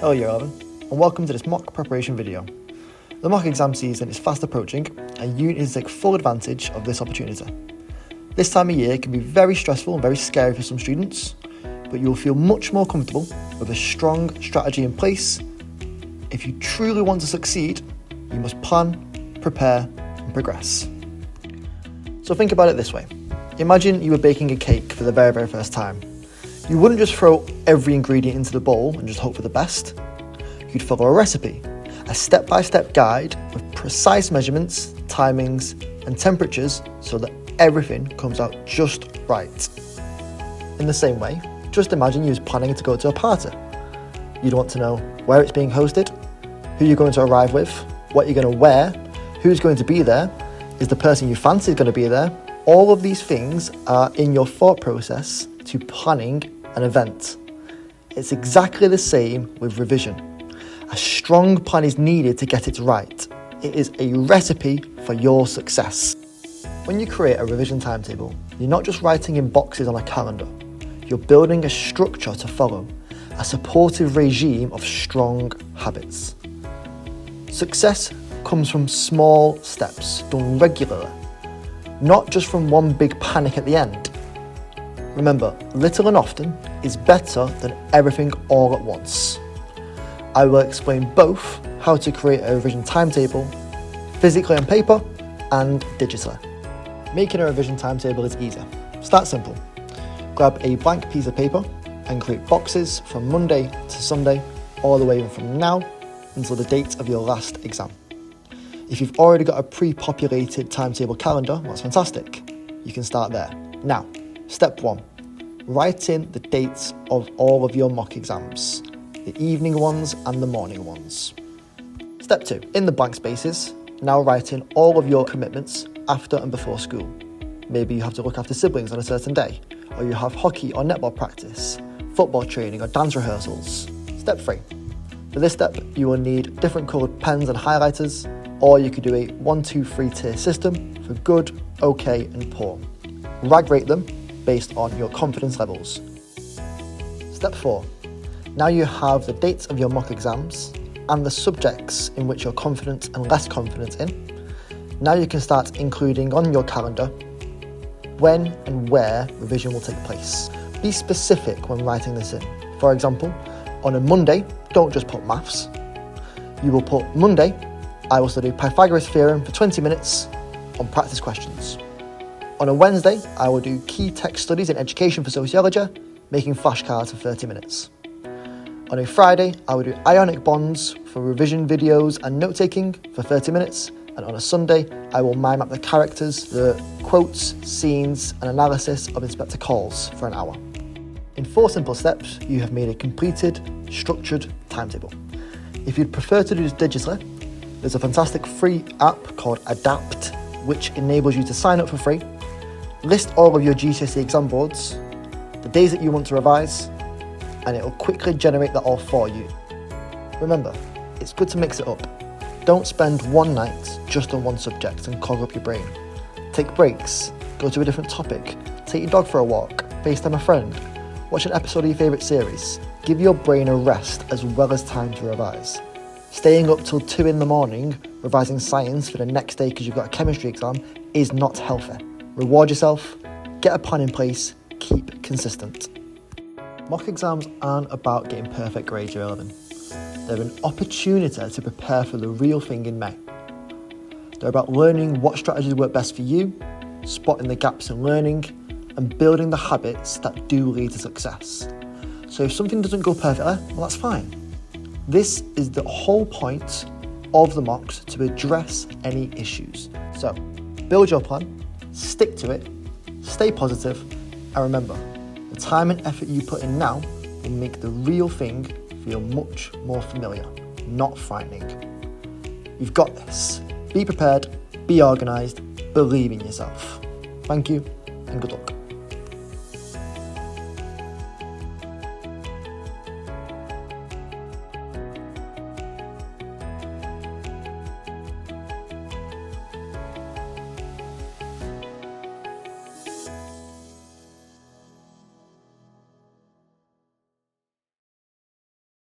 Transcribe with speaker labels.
Speaker 1: Hello Year 11, and welcome to this mock preparation video. The mock exam season is fast approaching, and you need to take full advantage of this opportunity. This time of year can be very stressful and very scary for some students, but you will feel much more comfortable with a strong strategy in place. If you truly want to succeed, you must plan, prepare, and progress. So think about it this way. Imagine you were baking a cake for the very first time. You wouldn't just throw every ingredient into the bowl and just hope for the best. You'd follow a recipe, a step-by-step guide with precise measurements, timings, and temperatures so that everything comes out just right. In the same way, just imagine you was planning to go to a party. You'd want to know where it's being hosted, who you're going to arrive with, what you're going to wear, who's going to be there, is the person you fancy going to be there. All of these things are in your thought process to planning an event. It's exactly the same with revision. A strong plan is needed to get it right. It is a recipe for your success. When you create a revision timetable, you're not just writing in boxes on a calendar. You're building a structure to follow, a supportive regime of strong habits. Success comes from small steps done regularly, not just from one big panic at the end. Remember, little and often is better than everything all at once. I will explain both how to create a revision timetable, physically on paper and digitally. Making a revision timetable is easy. Start simple. Grab a blank piece of paper and create boxes from Monday to Sunday, all the way from now until the date of your last exam. If you've already got a pre-populated timetable calendar, that's fantastic. You can start there. Now, step 1, write in the dates of all of your mock exams, the evening ones and the morning ones. Step 2, in the blank spaces, now write in all of your commitments after and before school. Maybe you have to look after siblings on a certain day, or you have hockey or netball practice, football training or dance rehearsals. Step 3, for this step you will need different coloured pens and highlighters, or you could do a 1-2-3 tier system for good, okay and poor. Rag rate them based on your confidence levels. Step 4. Now you have the dates of your mock exams and the subjects in which you're confident and less confident in. Now you can start including on your calendar when and where revision will take place. Be specific when writing this in. For example, on a Monday, don't just put maths. You will put Monday, I will study Pythagoras theorem for 20 minutes on practice questions. On a Wednesday, I will do key text studies in education for sociology, making flashcards for 30 minutes. On a Friday, I will do ionic bonds for revision videos and note-taking for 30 minutes. And on a Sunday, I will mind map the characters, the quotes, scenes, and analysis of Inspector Calls for an hour. In 4 simple steps, you have made a completed, structured timetable. If you'd prefer to do this digitally, there's a fantastic free app called Adapt, which enables you to sign up for free, list all of your GCSE exam boards, the days that you want to revise, and it will quickly generate that all for you. Remember, it's good to mix it up. Don't spend one night just on one subject and clog up your brain. Take breaks, go to a different topic, take your dog for a walk, FaceTime a friend, watch an episode of your favourite series. Give your brain a rest as well as time to revise. Staying up till 2 in the morning revising science for the next day because you've got a chemistry exam is not healthy. Reward yourself, get a plan in place, keep consistent. Mock exams aren't about getting perfect grades Year 11. They're an opportunity to prepare for the real thing in May. They're about learning what strategies work best for you, spotting the gaps in learning, and building the habits that do lead to success. So if something doesn't go perfectly, well that's fine. This is the whole point of the mocks, to address any issues. So build your plan, stick to it, stay positive, and remember, the time and effort you put in now will make the real thing feel much more familiar, not frightening. You've got this. Be prepared, be organised, believe in yourself. Thank you, and good luck.